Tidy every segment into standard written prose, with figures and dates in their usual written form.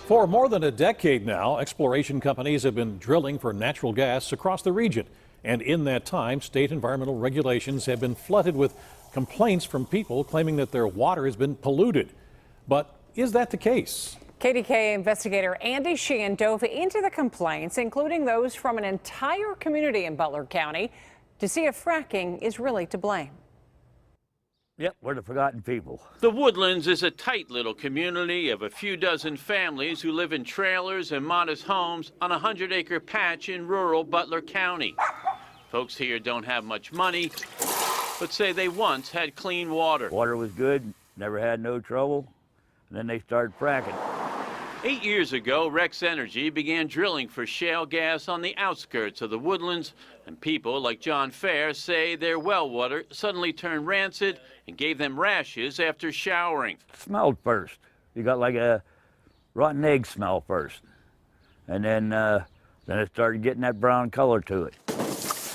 For more than a decade now, exploration companies have been drilling for natural gas across the region. And in that time, state environmental regulations have been flooded with complaints from people claiming that their water has been polluted. But is that the case? KDKA investigator Andy Sheehan dove into the complaints, including those from an entire community in Butler County, to see if fracking is really to blame. Yep, we're the forgotten people. The Woodlands is a tight little community of a few dozen families who live in trailers and modest homes on a 100-acre patch in rural Butler County. Folks here don't have much money, but say they once had clean water. Water was good, never had no trouble, and then they started fracking. 8 years ago, Rex Energy began drilling for shale gas on the outskirts of the Woodlands, and people like John Fair say their well water suddenly turned rancid and gave them rashes after showering. Smelled first. You got like a rotten egg smell first, and then it started getting that brown color to it.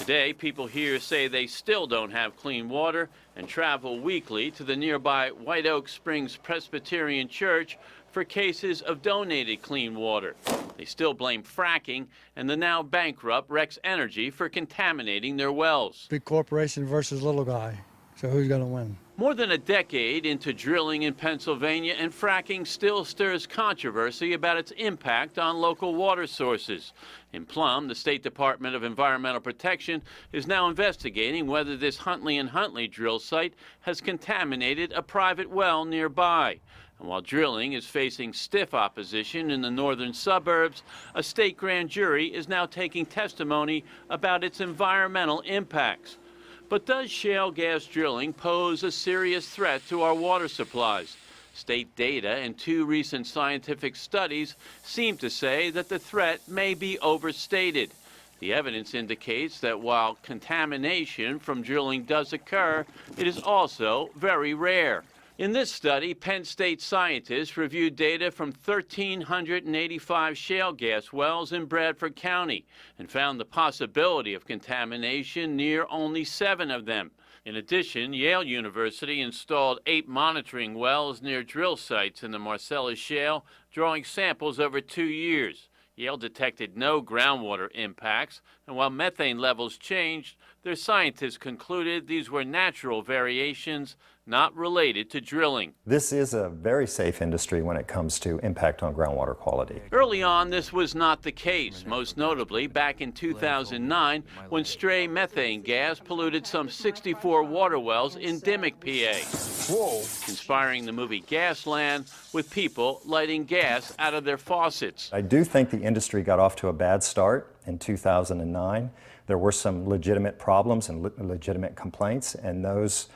Today, people here say they still don't have clean water and travel weekly to the nearby White Oak Springs Presbyterian Church for cases of donated clean water. They still blame fracking and the now bankrupt Rex Energy for contaminating their wells. Big corporation versus little guy, so who's going to win? More than a decade into drilling in Pennsylvania, and fracking still stirs controversy about its impact on local water sources. In Plum, the State Department of Environmental Protection is now investigating whether this Huntley & Huntley drill site has contaminated a private well nearby. And while drilling is facing stiff opposition in the northern suburbs, a state grand jury is now taking testimony about its environmental impacts. But does shale gas drilling pose a serious threat to our water supplies? State data and 2 recent scientific studies seem to say that the threat may be overstated. The evidence indicates that while contamination from drilling does occur, it is also very rare. In this study, Penn State scientists reviewed data from 1,385 shale gas wells in Bradford County and found the possibility of contamination near only 7 of them. In addition, Yale University installed 8 monitoring wells near drill sites in the Marcellus Shale, drawing samples over 2 years. Yale detected no groundwater impacts, and while methane levels changed, their scientists concluded these were natural variations not related to drilling. This is a very safe industry when it comes to impact on groundwater quality. Early on, this was not the case, most notably back in 2009 when stray methane gas polluted some 64 water wells in Dimmock, PA, inspiring the movie Gasland with people lighting gas out of their faucets. I do think the industry got off to a bad start in 2009. There were some legitimate problems and legitimate complaints, and those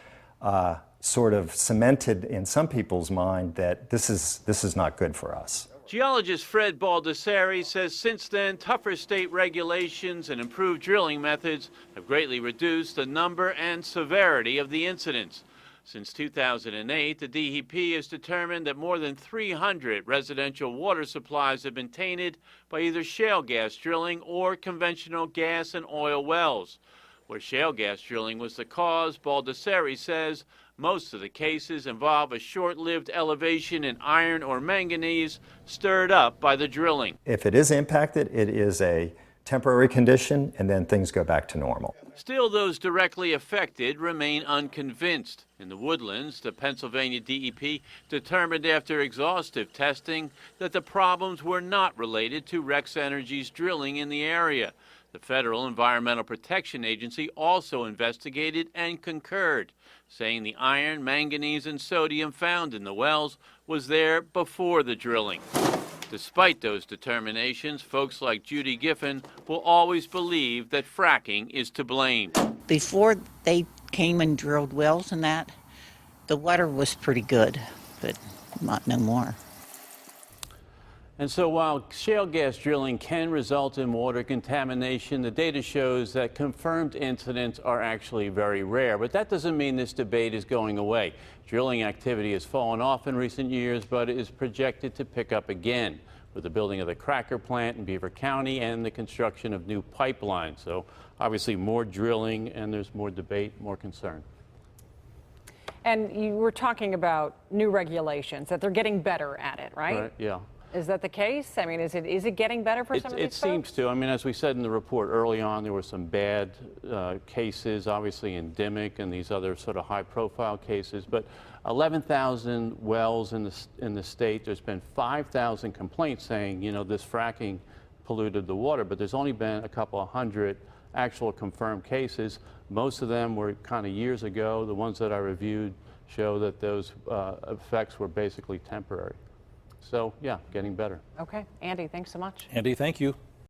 sort of cemented in some people's mind that this is not good for us. Geologist Fred Baldessari says since then, tougher state regulations and improved drilling methods have greatly reduced the number and severity of the incidents. Since 2008, the DEP has determined that more than 300 residential water supplies have been tainted by either shale gas drilling or conventional gas and oil wells. Where shale gas drilling was the cause, Baldessari says most of the cases involve a short-lived elevation in iron or manganese stirred up by the drilling. If it is impacted, it is a temporary condition, and then things go back to normal. Still, those directly affected remain unconvinced. In the Woodlands, the Pennsylvania DEP determined after exhaustive testing that the problems were not related to Rex Energy's drilling in the area. The Federal Environmental Protection Agency also investigated and concurred, saying the iron, manganese, and sodium found in the wells was there before the drilling. Despite those determinations, folks like Judy Giffen will always believe that fracking is to blame. Before they came and drilled wells and that, the water was pretty good, but not no more. And so while shale gas drilling can result in water contamination, the data shows that confirmed incidents are actually very rare. But that doesn't mean this debate is going away. Drilling activity has fallen off in recent years, but is projected to pick up again with the building of the cracker plant in Beaver County and the construction of new pipelines. So obviously more drilling, and there's more debate, more concern. And you were talking about new regulations, that they're getting better at it, right? Right, yeah. Is that the case? I mean, is it getting better for some of these It seems folks? to. I mean, as we said in the report early on, there were some bad cases, obviously endemic and these other sort of high-profile cases. But 11,000 wells in the state. There's been 5,000 complaints saying, you know, this fracking polluted the water. But there's only been a couple of hundred actual confirmed cases. Most of them were kind of years ago. The ones that I reviewed show that those effects were basically temporary. So, yeah, getting better. Okay. Andy, thanks so much. Andy, thank you.